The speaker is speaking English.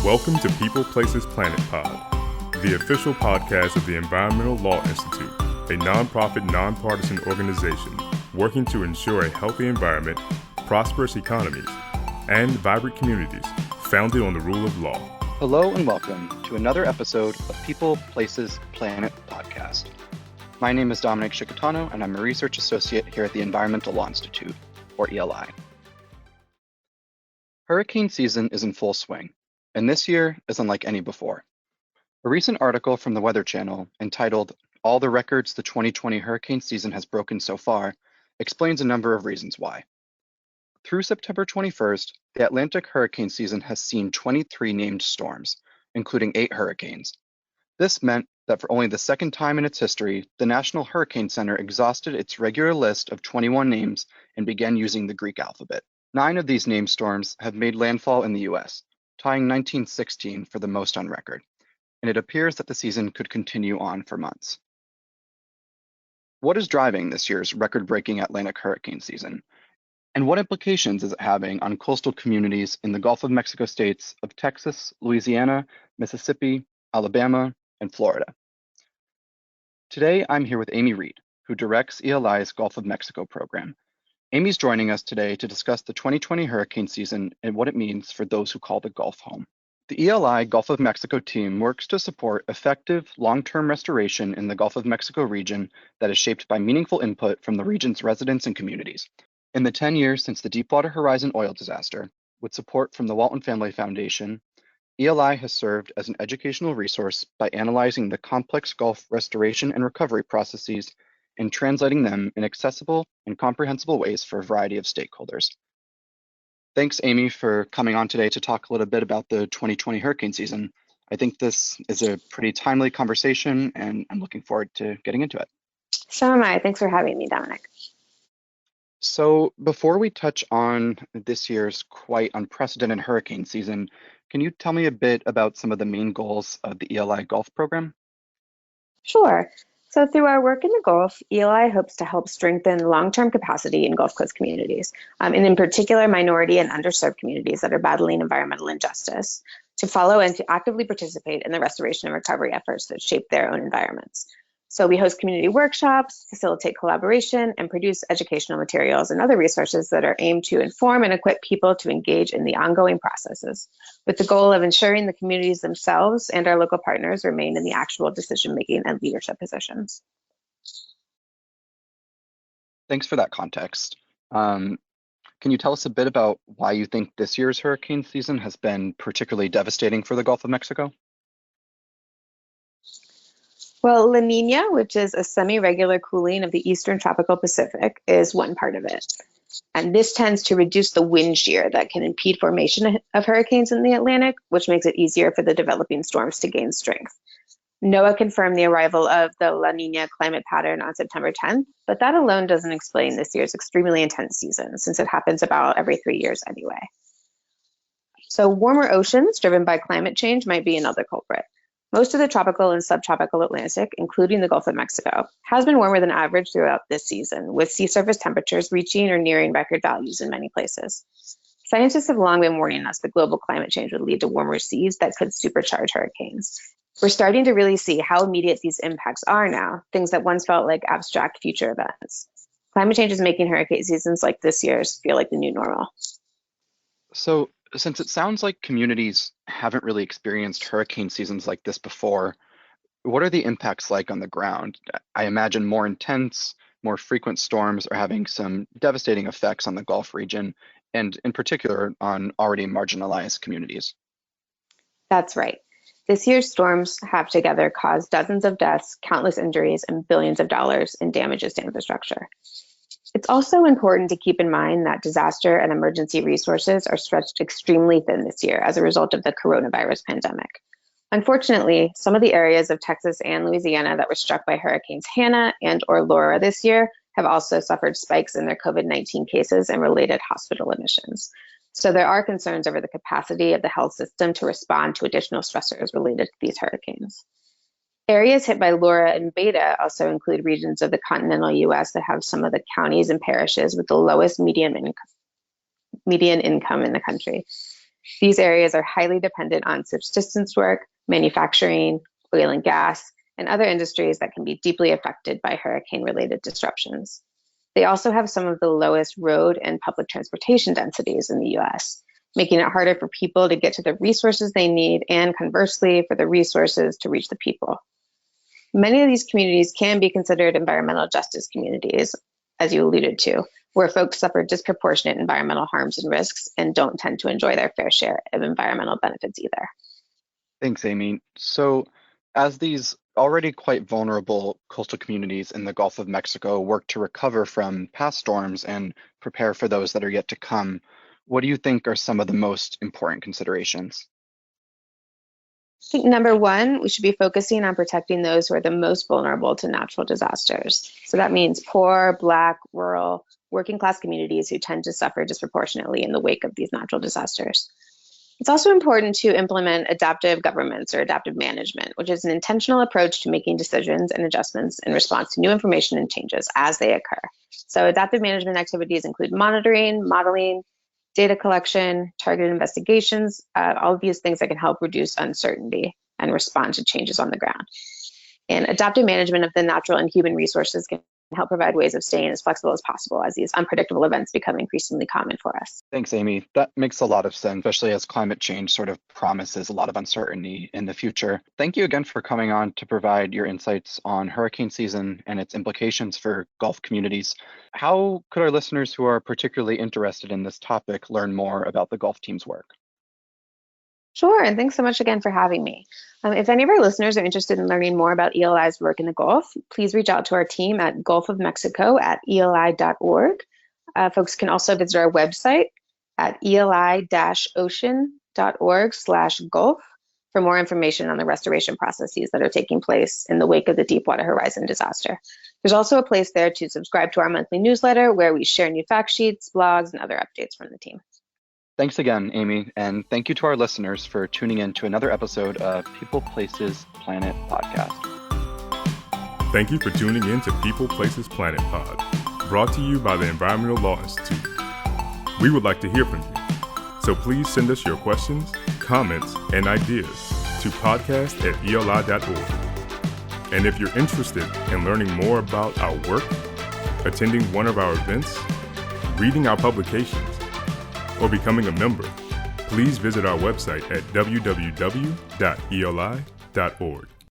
Welcome to People, Places, Planet Pod, the official podcast of the Environmental Law Institute, a nonprofit, nonpartisan organization working to ensure a healthy environment, prosperous economies, and vibrant communities founded on the rule of law. Hello and welcome to another episode of People, Places, Planet podcast. My name is Dominic Chicatano, and I'm a research associate here at the Environmental Law Institute, or ELI. Hurricane season is in full swing, and this year is unlike any before. A recent article from the Weather Channel entitled "All the Records the 2020 Hurricane Season Has Broken So Far" explains a number of reasons why. Through September 21st, the Atlantic hurricane season has seen 23 named storms, including 8 hurricanes. This meant that for only the second time in its history, the National Hurricane Center exhausted its regular list of 21 names and began using the Greek alphabet. 9 of these named storms have made landfall in the U.S., tying 1916 for the most on record, and it appears that the season could continue on for months. What is driving this year's record-breaking Atlantic hurricane season? And what implications is it having on coastal communities in the Gulf of Mexico states of Texas, Louisiana, Mississippi, Alabama, and Florida? Today, I'm here with Amy Reed, who directs ELI's Gulf of Mexico program. Amy's joining us today to discuss the 2020 hurricane season and what it means for those who call the Gulf home. The ELI Gulf of Mexico team works to support effective, long-term restoration in the Gulf of Mexico region that is shaped by meaningful input from the region's residents and communities. In the 10 years since the Deepwater Horizon oil disaster, with support from the Walton Family Foundation, ELI has served as an educational resource by analyzing the complex Gulf restoration and recovery processes and translating them in accessible and comprehensible ways for a variety of stakeholders. Thanks, Amy, for coming on today to talk a little bit about the 2020 hurricane season. I think this is a pretty timely conversation, and I'm looking forward to getting into it. So am I. Thanks for having me, Dominic. So before we touch on this year's quite unprecedented hurricane season, can you tell me a bit about some of the main goals of the ELI Gulf program? Sure. So through our work in the Gulf, ELI hopes to help strengthen long-term capacity in Gulf Coast communities, and in particular minority and underserved communities that are battling environmental injustice, to follow and to actively participate in the restoration and recovery efforts that shape their own environments. So we host community workshops, facilitate collaboration, and produce educational materials and other resources that are aimed to inform and equip people to engage in the ongoing processes, with the goal of ensuring the communities themselves and our local partners remain in the actual decision-making and leadership positions. Thanks for that context. Can you tell us a bit about why you think this year's hurricane season has been particularly devastating for the Gulf of Mexico? Well, La Nina, which is a semi-regular cooling of the eastern tropical Pacific, is one part of it. And this tends to reduce the wind shear that can impede formation of hurricanes in the Atlantic, which makes it easier for the developing storms to gain strength. NOAA confirmed the arrival of the La Nina climate pattern on September 10th, but that alone doesn't explain this year's extremely intense season, since it happens about every 3 years anyway. So warmer oceans driven by climate change might be another culprit. Most of the tropical and subtropical Atlantic, including the Gulf of Mexico, has been warmer than average throughout this season, with sea surface temperatures reaching or nearing record values in many places. Scientists have long been warning us that global climate change would lead to warmer seas that could supercharge hurricanes. We're starting to really see how immediate these impacts are now, things that once felt like abstract future events. Climate change is making hurricane seasons like this year's feel like the new normal. So, since it sounds like communities haven't really experienced hurricane seasons like this before, what are the impacts like on the ground? I imagine more intense, more frequent storms are having some devastating effects on the Gulf region, and in particular on already marginalized communities. That's right. This year's storms have together caused dozens of deaths, countless injuries, and billions of dollars in damages to infrastructure. It's also important to keep in mind that disaster and emergency resources are stretched extremely thin this year as a result of the coronavirus pandemic. Unfortunately, some of the areas of Texas and Louisiana that were struck by Hurricanes Hannah and or Laura this year have also suffered spikes in their COVID-19 cases and related hospital admissions. So there are concerns over the capacity of the health system to respond to additional stressors related to these hurricanes. Areas hit by Laura and Beta also include regions of the continental U.S. that have some of the counties and parishes with the lowest median income in the country. These areas are highly dependent on subsistence work, manufacturing, oil and gas, and other industries that can be deeply affected by hurricane-related disruptions. They also have some of the lowest road and public transportation densities in the US, making it harder for people to get to the resources they need and conversely for the resources to reach the people. Many of these communities can be considered environmental justice communities, as you alluded to, where folks suffer disproportionate environmental harms and risks and don't tend to enjoy their fair share of environmental benefits either. Thanks, Amy. So, as these already quite vulnerable coastal communities in the Gulf of Mexico work to recover from past storms and prepare for those that are yet to come, what do you think are some of the most important considerations? I think number one, we should be focusing on protecting those who are the most vulnerable to natural disasters. So that means poor, Black, rural, working class communities who tend to suffer disproportionately in the wake of these natural disasters. It's also important to implement adaptive governments or adaptive management, which is an intentional approach to making decisions and adjustments in response to new information and changes as they occur. So adaptive management activities include monitoring, modeling, data collection, targeted investigations, all of these things that can help reduce uncertainty and respond to changes on the ground. And adaptive management of the natural and human resources can help provide ways of staying as flexible as possible as these unpredictable events become increasingly common for us. Thanks, Amy. That makes a lot of sense, especially as climate change sort of promises a lot of uncertainty in the future. Thank you again for coming on to provide your insights on hurricane season and its implications for Gulf communities. How could our listeners who are particularly interested in this topic learn more about the Gulf team's work? Sure, and thanks so much again for having me. If any of our listeners are interested in learning more about ELI's work in the Gulf, please reach out to our team at gulfofmexico@eli.org. Folks can also visit our website at eli-ocean.org/Gulf for more information on the restoration processes that are taking place in the wake of the Deepwater Horizon disaster. There's also a place there to subscribe to our monthly newsletter where we share new fact sheets, blogs, and other updates from the team. Thanks again, Amy, and thank you to our listeners for tuning in to another episode of People, Places, Planet podcast. Thank you for tuning in to People, Places, Planet Pod, brought to you by the Environmental Law Institute. We would like to hear from you, so please send us your questions, comments, and ideas to podcast@eli.org. And if you're interested in learning more about our work, attending one of our events, reading our publications, or becoming a member, please visit our website at www.eli.org.